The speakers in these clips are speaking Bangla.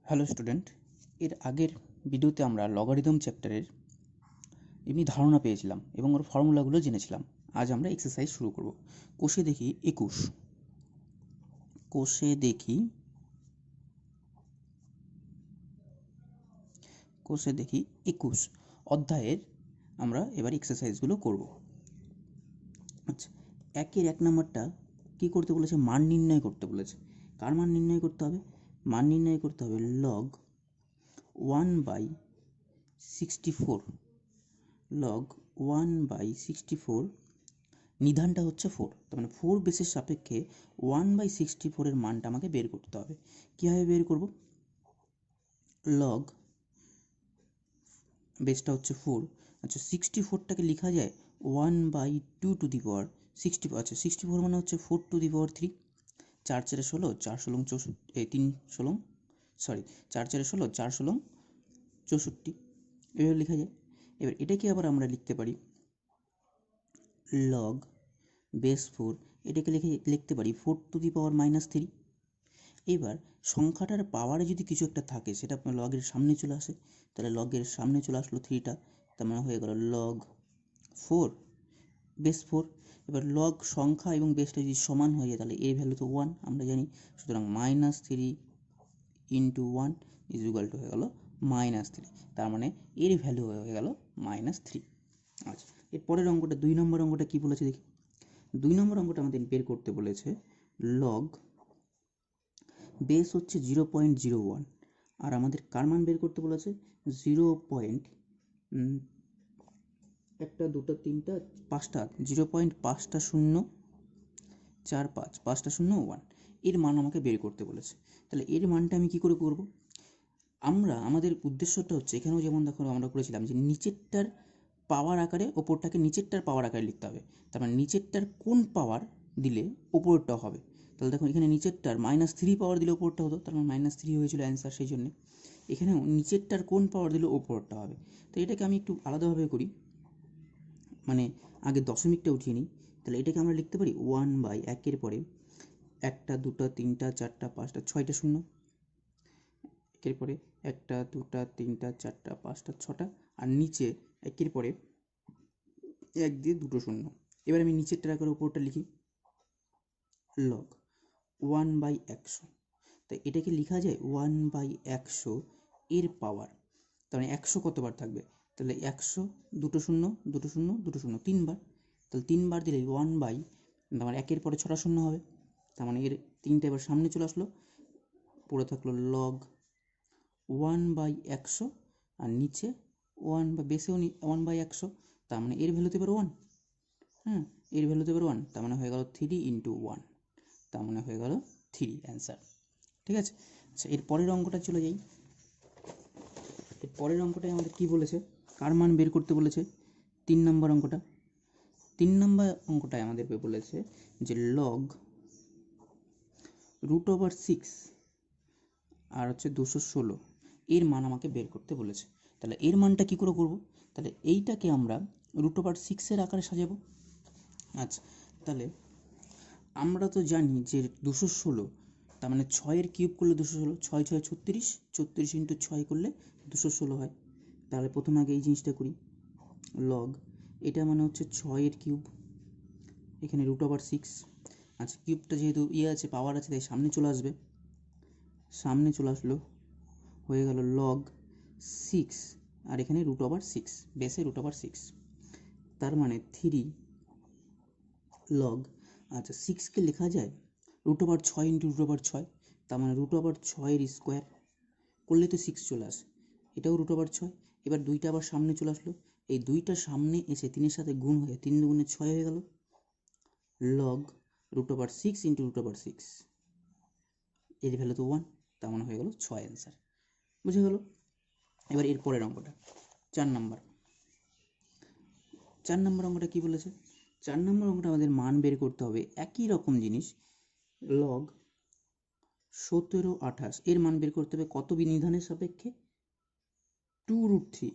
হ্যালো স্টুডেন্ট, এর আগের ভিডিওতে আমরা লগারিদম চ্যাপ্টারের এমনি ধারণা পেয়েছিলাম এবং ওর ফর্মুলাগুলো জেনেছিলাম। আজ আমরা এক্সারসাইজ শুরু করব। কোষে দেখি 21। কোষে দেখি 21 অধ্যায়ের আমরা এবার এক্সারসাইজগুলো করব। আচ্ছা, 1 নম্বরটা কি করতে বলেছে? মান নির্ণয় করতে বলেছে। কার মান নির্ণয় করতে হবে? মান নির্ণয় করতে হবে লগ 1/64। লগ 1/64, নিধানটা হচ্ছে 4, তার মানে 4 বেসের সাপেক্ষে 1/64 এর মানটা আমাকে বের করতে হবে। কীভাবে বের করব? লগ বেসটা হচ্ছে 4, আচ্ছা 64টাকে লেখা যায় 1/2 টু দি পাওয়ার 64। আচ্ছা 64 মানে হচ্ছে 4 টু দি পাওয়ার 3। 4 4 16, 4 16 64, 3 16, সরি 4 4 16, 4 16 64, এভাবে লেখা যায়। এবার এটাকে আবার আমরা লিখতে পারি লগ বেস 4, এটাকে লিখতে পারি 4 টু দি পাওয়ার -3। এবার সংখ্যাটার পাওয়ারে যদি কিছু একটা থাকে সেটা আপনার লগের সামনে চলে আসে, তাহলে লগের সামনে চলে আসলো 3টা, তার মানে হয়ে গেল লগ 4 বেস 4। এবার লগ সংখ্যা এবং বেসটা যদি সমান হয়ে যায় তাহলে এর ভ্যালু তো 1 আমরা জানি, সুতরাং -3 ইন্টু 1 ইজ ইকুয়াল টু হয়ে গেল -3, তার মানে এর ভ্যালু হয়ে গেল -3। আচ্ছা, এর পরের অঙ্কটা 2 নম্বর অঙ্কটা কি বলেছে দেখি। 2 নম্বর অঙ্কটা আমাদের বের করতে বলেছে লগ বেস হচ্ছে 0.01 আর আমাদের কার মান বের করতে বলেছে 0.5টা 5টা 0.545 এর মান আমাকে বের করতে বলেছে। তাহলে এর মানটা আমি কি করে করব? আমরা আমাদের উদ্দেশ্যটা হচ্ছে এখানেও যেমন দেখো আমরা করেছিলাম যে নিচেরটার পাওয়ার আকারে ওপরটাকে নিচেরটার পাওয়ার আকারে লিখতে হবে। তার মানে নিচেরটার কোন পাওয়ার দিলে ওপরটা হবে। তাহলে দেখুন এখানে নিচেরটার -3 পাওয়ার দিলে ওপরটা হতো, তার মানে -3 হয়েছিল অ্যান্সার। সেই জন্যে এখানেও নিচেরটার কোন পাওয়ার দিলে ওপরটা হবে। তো এটাকে আমি একটু আলাদাভাবে করি, মানে আগে দশমিকটা উঠিয়ে নিই। তাহলে এটাকে আমরা লিখতে পারি 1/1 পরে 1টা 2টা 3টা 4টা 5টা 6টা শূন্য, একের পরে 1টা 2টা 3টা 4টা 5টা 6টা, আর নিচে একের পরে 1 দিয়ে 2টো শূন্য। এবার আমি নিচেরটার আকারে উপরটা লিখি লগ 1/100। তাই এটাকে লেখা যায় 1/100 এর পাওয়ার। তার মানে 100 কতবার থাকবে? তাহলে 100 2টো শূন্য 2টো শূন্য 2টো শূন্য 3বার, তাহলে 3বার দিলে 1/, তার মানে 1-এর পরে 6টা শূন্য হবে, তার মানে এর 3টা এবার সামনে চলে আসলো, পড়ে থাকলো লগ 1/100 আর নিচে 1 বা বেসেও 1/100, তার মানে এর ভ্যালু তো এবার 1। হ্যাঁ, এর ভ্যালু তো এবার 1, তার মানে হয়ে গেল 3 ইন্টু 1, তার মানে হয়ে গেল 3 অ্যান্সার। ঠিক আছে। আচ্ছা, এর পরের অঙ্কটা চলে যাই। এর পরের অঙ্কটায় আমাদের কি বলেছে? কার মান বের করতে বলেছে? 3 নম্বর অঙ্কটা। 3 নম্বর অঙ্কটায় আমাদের বলেছে যে লগ √6 আর হচ্ছে 216 এর মান আমাকে বের করতে বলেছে। তাহলে এর মানটা কি করে করব? তাহলে এইটাকে আমরা √6 এর আকারে সাজাবো। আচ্ছা, তাহলে আমরা তো জানি যে 216, তার মানে 6-এর কিউব করলে 216, 6 6 36, 36 ইন্টু 6 করলে 216 হয়। তাহলে প্রথমে আগে এই জিনিসটা করি, লগ এটা মানে হচ্ছে 6-এর কিউব, এখানে √6। আচ্ছা, কিউবটা যেহেতু আছে পাওয়ার আছে তাই সামনে চলে আসবে, সামনে চলে আসলো, হয়ে গেল লগ 6 আর এখানে √6, বেসে √6, তার মানে 3 লগ, আচ্ছা 6কে লেখা যায় √6 ইন্টু √6, তার মানে √6-এর স্কোয়ার করলে তো 6 চলে আসে, এটাও √6। এবার 2টা আবার সামনে চলে আসলো, এই 2টা সামনে এসে 3-এর সাথে গুণ হয়ে 3 2 6 হয়ে গেল, লগ √6 ইন্টু √6, এর ভ্যালু তো 1, তার মানে হয়ে গেল 6 অ্যান্সার। বুঝে গেল? এবার এর পরের অঙ্কটা 4 নম্বর। 4 নম্বর অঙ্কটা কি বলেছে? 4 নম্বর অঙ্কটা আমাদের মান বের করতে হবে একই রকম জিনিস, লগ 17 28 এর মান বের করতে হবে কত নিধানের সাপেক্ষে? 2√3,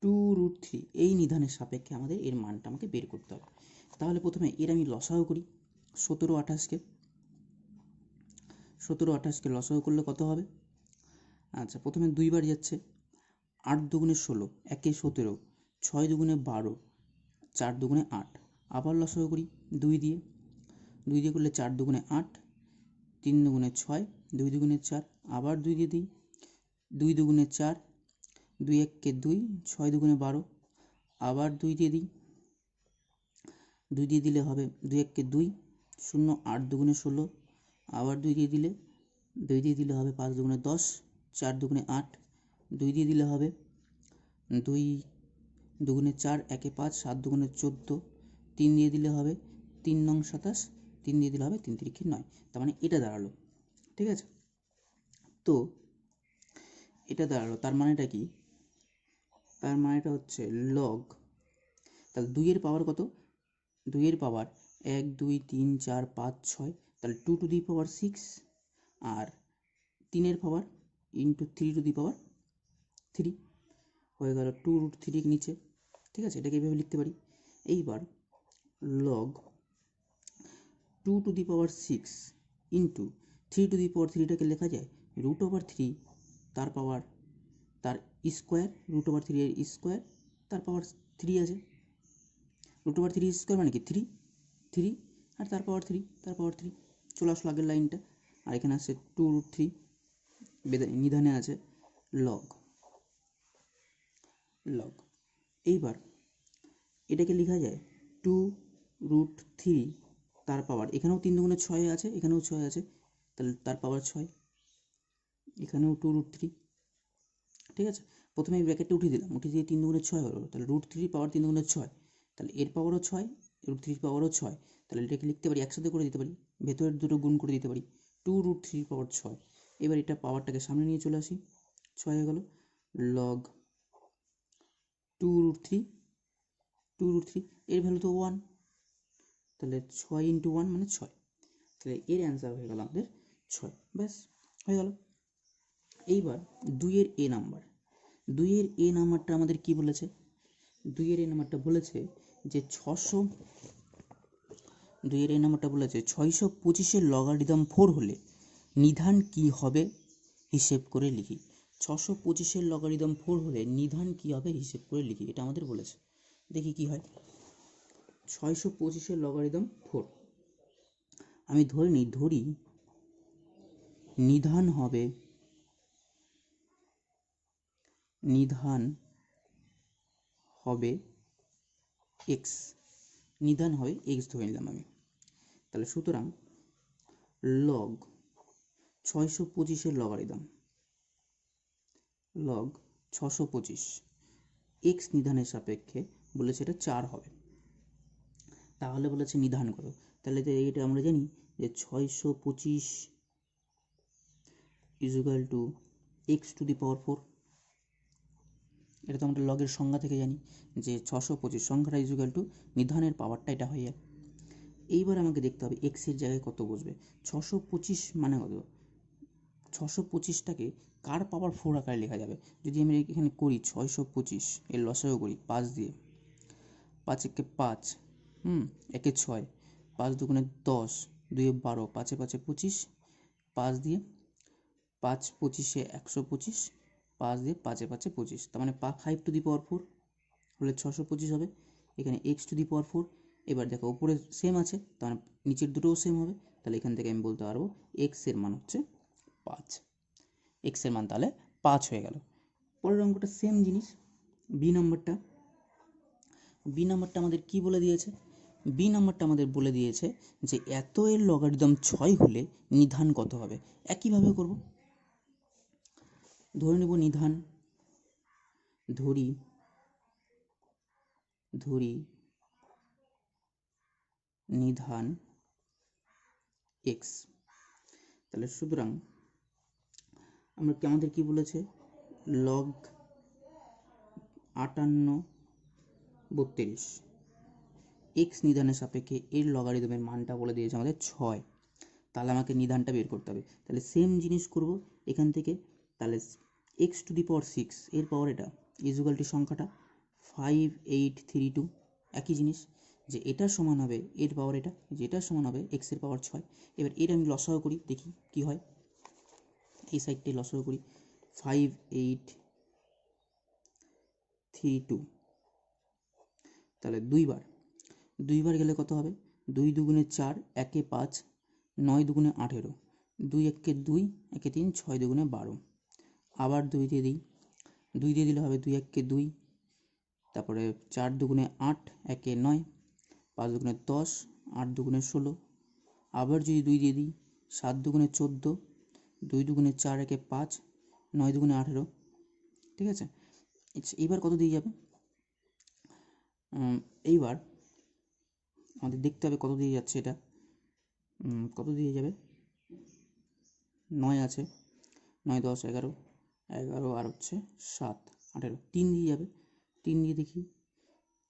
2√3 এই নিধানের সাপেক্ষে আমাদের এর মানটা আমাকে বের করতে হবে। তাহলে প্রথমে এর আমি লসাগু করি, 17 28কে লসাগু করলে কত হবে? আচ্ছা, প্রথমে 2 বার যাচ্ছে, 8 দুগুণে 16, 1 17, 6 দুগুণে 12, 4 দুগুণে 8। আবার লসাগু করি 2 দিয়ে, 2 দিয়ে করলে 4 দুগুণে 8, 3 দুগুণে 6, 2 দুগুণে 4, আবার 2 দিয়ে দিই, 2 দুগুণে 4, 2 1 2, 6 দুগুণে 12, আবার 2 দিয়ে দিই, 2 দিয়ে দিলে হবে 2 1 2, 0, 8 দুগুণে 16, আবার 2 দিয়ে দিলে, 2 দিয়ে দিলে হবে 5 দুগুণে 10, 4 দুগুণে 8, 2 দিয়ে দিলে হবে 2 দুগুণে 4, 1 5, 7 দুগুণে 14, 3 দিয়ে দিলে হবে 3 নং 27, 3 দিয়ে দিলে হবে 3 তিরিকে 9। তার মানে এটা দাঁড়ালো, ঠিক আছে। তো এটা দাঁড়ালো, তার মানেটা কি? তার মানেটা হচ্ছে লগ, তাহলে 2 এর পাওয়ার কত? 2 এর পাওয়ার 1 2 3 4 5 6, তাহলে 2 টু দি পাওয়ার 6, আর 3 এর পাওয়ার ইন্টু 3 টু দি পাওয়ার 3 হয়ে গেল 2√3 নিচে, ঠিক আছে। এটাকে এইভাবে লিখতে পারি। এইবার log 2 to the power 6 into 3 to the power 3টাকে লেখা যায় √3 তার পাওয়ার তার স্কোয়ার, √3 এর স্কোয়ার তার পাওয়ার 3 আছে। √3 স্কোয়ার মানে কি 3, 3 আর তার পাওয়ার 3, তার পাওয়ার 3 চলে আসলো আগের লাইনটা। আর এখানে আছে 2√3 নিধানে আছে লগ, লগ। এইবার এটাকে লেখা যায় 2√3 তার পাওয়ার, এখানেও 3 দুগুণে 6 আছে, এখানেও 6 আছে, তাহলে তার পাওয়ার 6, এখানেও 2√3, ঠিক আছে। প্রথমে এই ব্র্যাকেটটা উঠিয়ে দিলাম, উঠিয়ে দিয়ে 3 দুগুণে 6 হলো, তাহলে √3 পাওয়ার 3 দুগুণে 6, তাহলে এর পাওয়ারও 6, √3 পাওয়ারও 6, তাহলে এটাকে লিখতে পারি একসাথে করে দিতে পারি, ভেতরের দুটো গুণ করে দিতে পারি, 2√3 পাওয়ার 6। এবার এটা পাওয়ারটাকে সামনে নিয়ে চলে আসি, 6 হয়ে গেল লগ 2√3, 2√3 এর ভ্যালু তো 1, তাহলে 6 ইন্টু 1 মানে 6, তাহলে এর অ্যান্সার হয়ে গেল আমাদের 6, ব্যাস হয়ে গেল। এইবার 2 এর এ নাম্বার, 2 এর এ নাম্বারটা আমাদের কি বলেছে? 2 এর এ নাম্বারটা বলেছে যে 2 এর এ নাম্বারটা বলেছে 625 লগারিদম 4 হলে নিধান কি হবে হিসেব করে লিখি। 625 লগারিদম 4 হলে নিধান কি হবে হিসেব করে লিখি, এটা আমাদের বলেছে। দেখি কি হয়। 625 লগারিদম 4, আমি ধরি নিধান হবে x, নিধান হবে x ধরে নিলাম আমি। তাহলে সুতরাং লগ 625 লগারিদম, লগ 625 x নিধানের সাপেক্ষে বলেছে এটা 4 হবে, তাহলে বলেছে নিধান কত। তাহলে এটা আমরা জানি যে 625 equal to x to the power 4, এটা তো আমরা লগের সংজ্ঞা থেকে জানি যে 625 সংখ্যাটা ইকুয়াল টু নিধানের পাওয়ারটা এটা হয়ে যায়। এইবার আমাকে দেখতে হবে x এর জায়গায় কত বসবে। 625 মানে কত? 625টাকে কার পাওয়ার 4 আকারে লেখা যাবে? যদি আমি এখানে করি 625 এর লসাগু করি 5 দিয়ে, 5 একে 5, 1 6, 5 দুগুণে 10, 2 12, 5 5 25, 5 দিয়ে 5 25 125, 5 দিয়ে 5 5 25, তার মানে 5 টু দি পাওয়ার 4 হলে 625 হবে। এখানে x টু দি পাওয়ার 4, এবার দেখো উপরে সেম আছে, তার মানে নিচের দুটোও সেম হবে, তাহলে এখান থেকে আমি বলতে পারবো x এর মান হচ্ছে 5, x এর মান তাহলে 5 হয়ে গেল। পরের অঙ্কটা সেম জিনিস, বি নাম্বারটা আমাদের কি বলে দিয়েছে? বি নাম্বারটা আমাদের বলে দিয়েছে যে এত এর লগারিদম 6 হলে নিধান কত হবে। একইভাবে করব, ধরে নেব নিধান, ধরি নিধান x, তাহলে সুতরাং আমাদের কি বলেছে? লগ 58 32 x নিধানের সাপেক্ষে এর লগারিদমের মানটা বলে দিয়েছে আমাদের 6, তাহলে আমাকে নিধানটা বের করতে হবে। তাহলে সেম জিনিস করব এখান থেকে, তাহলে x টু দি পাওয়ার 6 এর পাওয়ার এটা ইকুয়ালটি সংখ্যাটা 5832, একই জিনিস যে এটার সমান হবে এর পাওয়ার এটা, যে এটার সমান হবে x এর পাওয়ার 6। এবার এর আমি লসাগু করি, দেখি কি হয়। এই সাইডটাই লসাগু করি, 5832। তাহলে দুইবার গেলে কত হবে? 2 দুগুণে 4, 1 5, 9 দুগুণে 18, 2 1 2, 1 3, 6 দুগুণে 12। আবার 2 দিয়ে দিই, 2 দিয়ে দিলে হবে 2 1 2, তারপরে 4 দুগুণে 8, 1 9, 5 দুগুণে 10, 8 দুগুণে 16। আবার যদি 2 দিয়ে দিই, 7 দুগুণে 14, 2 দুগুণে 4, 1 5, 9 দুগুণে 18। ঠিক আছে, এইবার কত দিয়ে যাবে? এইবার আমাদের দেখতে হবে কত দিয়ে যাচ্ছে এটা। কত দিয়ে যাবে? 9 আছে, 9 10 11, 11 আর হচ্ছে 7 18, 3 দিয়ে যাবে। 3 দিয়ে দেখি,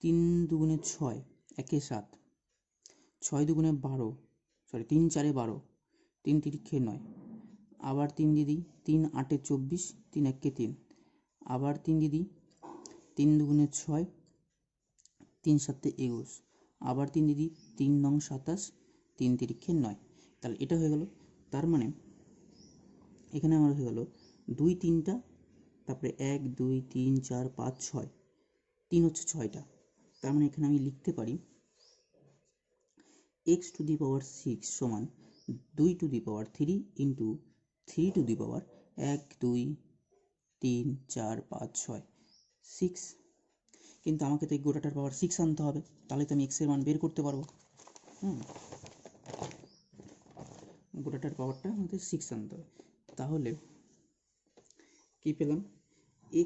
3 দুগুণে 6, 1 7, 6 দুগুণে 12, 3 4 12, 3 তিরিক্ষে 9। আবার 3 দিয়ে দিই, 3 8 24, 3 1 3। আবার 3 দিয়ে দিই, 3 দুগুণে 6, 3 7 21। আবার 3 দিয়ে দিই, 3 9 27, 3 তিরিক্ষে 9। তাহলে এটা হয়ে গেল। তার মানে এখানে আমার হয়ে গেল 2 3টা, তারপরে 1 2 3 4 5 6, 3 হচ্ছে 6টা। তার মানে এখানে আমি লিখতে পারি x টু দি পাওয়ার 6 সমান 2 to the power 3 into 3 to the পাওয়ার 1 2 3 4 5 6 6। কিন্তু আমাকে তো এই গোটাটার পাওয়ার 6 আনতে হবে, তাহলে তো আমি x এর মান বের করতে পারবো। গোটাটার পাওয়ারটা আমাদের 6 আনতে হবে। তাহলে কি পেলাম?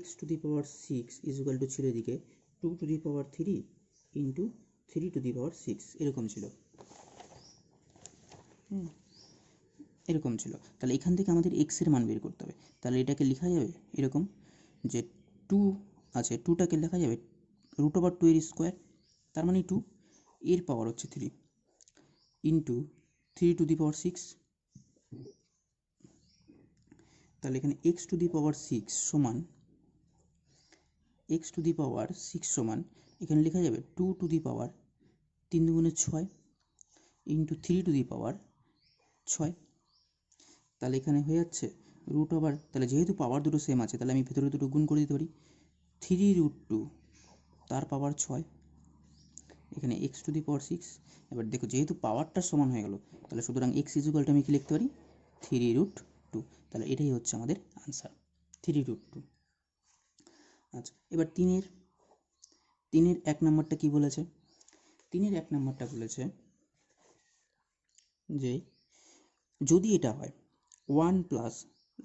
x to the power 6 is equal to ছিল এদিকে 2 to the power 3 into 3 to the power 6, এরকম ছিল। এরকম ছিল। তাহলে এখান থেকে আমাদের x এর মান বের করতে হবে। তাহলে এটাকে লেখা যাবে এরকম যে 2 আছে, 2টাকে লেখা যাবে √2 এর স্কোয়ার, তার মানে 2, এর পাওয়ার হচ্ছে 3 ইন্টু 3 টু দি পাওয়ার 6। তাহলে এখানে x টু দি পাওয়ার 6 সমান এখানে লেখা যাবে 2 টু দি পাওয়ার 3 দুগুণে 6 ইন্টু 3 টু দি পাওয়ার 6। তাহলে এখানে হয়ে যাচ্ছে তাহলে যেহেতু পাওয়ার দুটো সেম আছে, তাহলে আমি ভেতরে দুটো গুণ করে দিতে পারি, 3√2 তার পাওয়ার 6, এখানে x টু দি পাওয়ার 6। এবার দেখো যেহেতু পাওয়ারটা সমান হয়ে গেল, তাহলে সুতরাং x ইজ ইকুয়াল টু আমি কি লিখতে পারি? 3√2। তাহলে এটাই হচ্ছে আমাদের আনসার, 3√2। আচ্ছা, এবার তিনের 1 নম্বরটা কি বলেছে? 3-এর 1 নম্বরটা বলেছে যে যদি এটা হয় 1 plus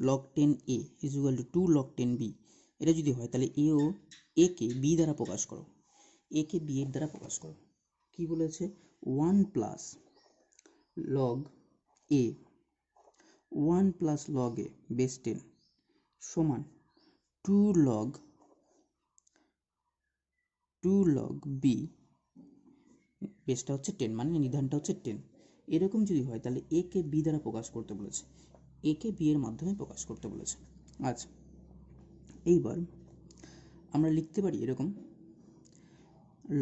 log 10a is equal two 2 log 10b, এটা যদি হয় তাহলে a কে b দ্বারা প্রকাশ করো, a কে b এর দ্বারা প্রকাশ করো। কি বলেছে? 1 plus log a, 1 plus log a base 10 সমান 2 log b, বেসটা হচ্ছে 10, মানে নিধানটা হচ্ছে 10। এরকম যদি হয় তাহলে a কে b দ্বারা প্রকাশ করতে বলেছে, a কে b এর মাধ্যমে প্রকাশ করতে বলেছে। আচ্ছা, এইবার আমরা লিখতে পারি এরকম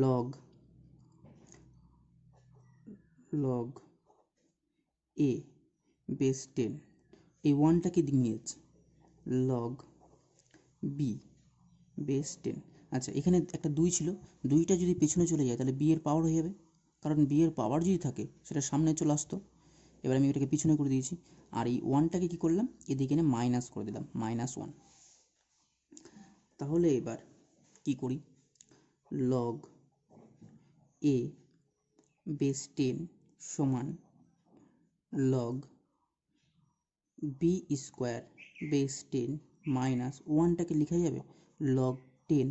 log a বেস 10, এই 1টাকে নিয়ে যাচ্ছে log b বেস 10। আচ্ছা, এখানে একটা 2 ছিল, 2টা যদি পেছনে চলে যায় তাহলে b এর পাওয়ার হয়ে যাবে, কারণ b এর পাওয়ার যদি থাকে সেটা সামনে চলে আসতো। এবার আমি এটাকে পিছনে করে দিয়েছি, আর এই 1টাকে কি করলাম? এদিকে এনে মাইনাস করে দিলাম, -1। তাহলে এবার কি করি? log a বেস 10 সমান log b square base 10 minus 1টাকে লেখা যাবে log 10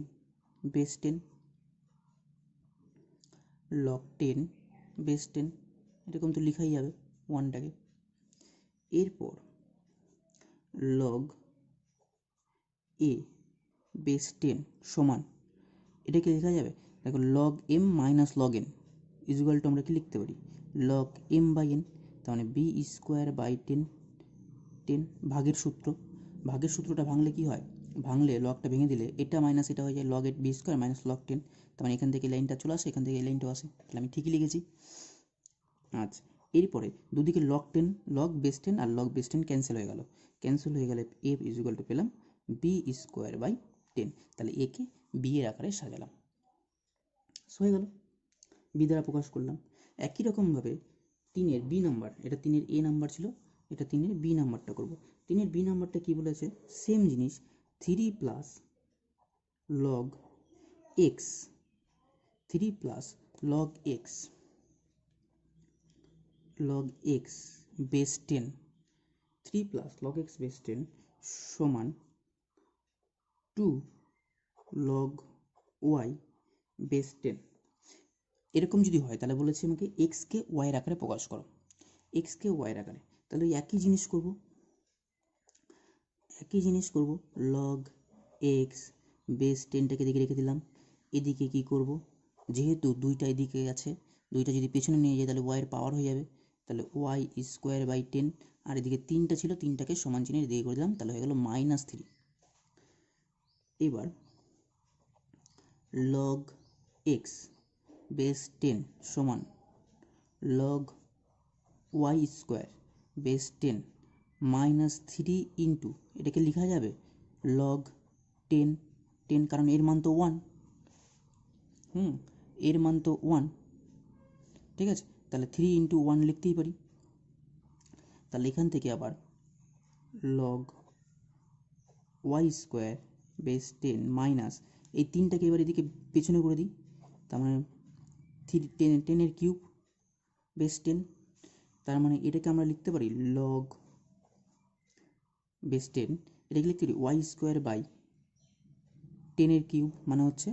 বেস 10, log 10 বেস 10, এরকম তো লেখাই যাবে 1টাকে। এরপর log a বেস 10 সমান এটাকে লেখা যাবে, দেখো log m minus log n is equal two আমরা কি লিখতে পারি? log m বাই n, তার মানে b স্কোয়ার বাই 10 ভাগের সূত্রটা ভাঙলে কি হয়? ভাঙলে লগটা ভেঙে দিলে এটা মাইনাস এটা হয়ে যায় log 8 b square minus log 10, তার মানে এখান থেকে লাইনটা চলে আসে, এখান থেকে এই লাইনটাও আসে, তাহলে আমি ঠিকই লিখেছি। আচ্ছা, এরপরে দুদিকে log বেস 10 আর log বেস 10 ক্যান্সেল হয়ে গেল, a ইজ ইকুয়াল টু পেলাম বি স্কোয়ার বাই 10। তাহলে একে বি এর আকারে সাজালাম, হয়ে গেল, বি দ্বারা প্রকাশ করলাম। একই রকমভাবে 3-এর বি নাম্বার, এটা 3-এর এ নাম্বার ছিল, এটা 3-এর বি নাম্বারটা করব। 3-এর বি নাম্বারটা কি বলেছে, সেম জিনিস, 3 plus log x, 3 plus log x, log x base 10, 3 plus log x base 10 সমান 2 লগ ওয়াই বেস 10। এরকম যদি হয় তাহলে বলেছে আমাকে এক্সকে ওয়াইয়ের আকারে প্রকাশ করো, এক্সকে ওয়াইয়ের আকারে। তাহলে ওই একই জিনিস করব, লগ এক্স বেস 10টাকে এদিকে রেখে দিলাম। এদিকে কি করব, যেহেতু দুইটা এদিকে আছে, দুইটা যদি পেছনে নিয়ে যায় তাহলে ওয়াইয়ের পাওয়ার হয়ে যাবে, তাহলে ওয়াই স্কোয়ার বাই 10, আর এদিকে 3টা ছিল, 3টাকে সমান চিহ্নে এদিকে করে দিলাম, তাহলে হয়ে গেল -3। এবার লগ এক্স বেস 10 সমান log y square base 10 -3 into, এটাকে লেখা যাবে লগ 10, কারণ এর মান তো 1, এর মান তো 1, ঠিক আছে, তাহলে 3 ইন্টু 1 লিখতেই পারি। তাহলে এখান থেকে আবার log y square base 10 minus এই 3টাকে এবার এদিকে পেছনে করে দিই, তার মানে 10-এর কিউব বেস 10, তার মানে এটাকে আমরা লিখতে পারি লগ বেস 10, এটাকে লিখতে পারি ওয়াই স্কোয়ার বাই 10-এর কিউব, মানে হচ্ছে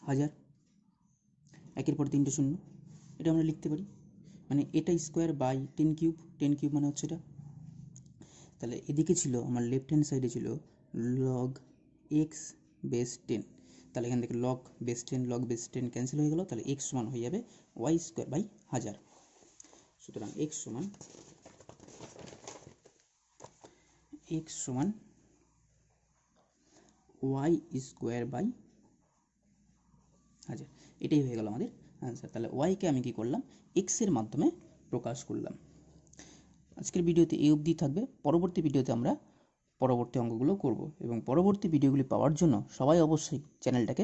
1000, একের পর 3টে শূন্য, এটা আমরা লিখতে পারি, মানে এটা স্কোয়ার বাই 10 কিউব, 10 কিউব মানে হচ্ছে এটা। তাহলে এদিকে ছিল আমার লেফট হ্যান্ড সাইডে ছিল লগ এক্স বেস 10, তাহলে এখান থেকে log base 10 log base 10 cancel হয়ে গেল, তাহলে এক্স সমান হয়ে যাবে ওয়াই স্কোয়ার বাই 1000। সুতরাং এক্স সমান ওয়াই স্কোয়ার বাই 1000, এটাই হয়ে গেল আমাদের অ্যান্সার। তাহলে ওয়াইকে আমি কি করলাম, এক্সের মাধ্যমে প্রকাশ করলাম। আজকের ভিডিওতে এই অবধি থাকবে, পরবর্তী ভিডিওতে আমরা পরবর্তী অঙ্কগুলো করব, এবং পরবর্তী ভিডিওগুলি পাওয়ার জন্য সবাই অবশ্যই চ্যানেলটাকে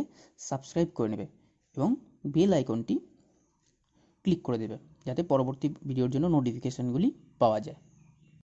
সাবস্ক্রাইব করে নেবে এবং বেল আইকনটি ক্লিক করে দেবে, যাতে পরবর্তী ভিডিওর জন্য নোটিফিকেশানগুলি পাওয়া যায়।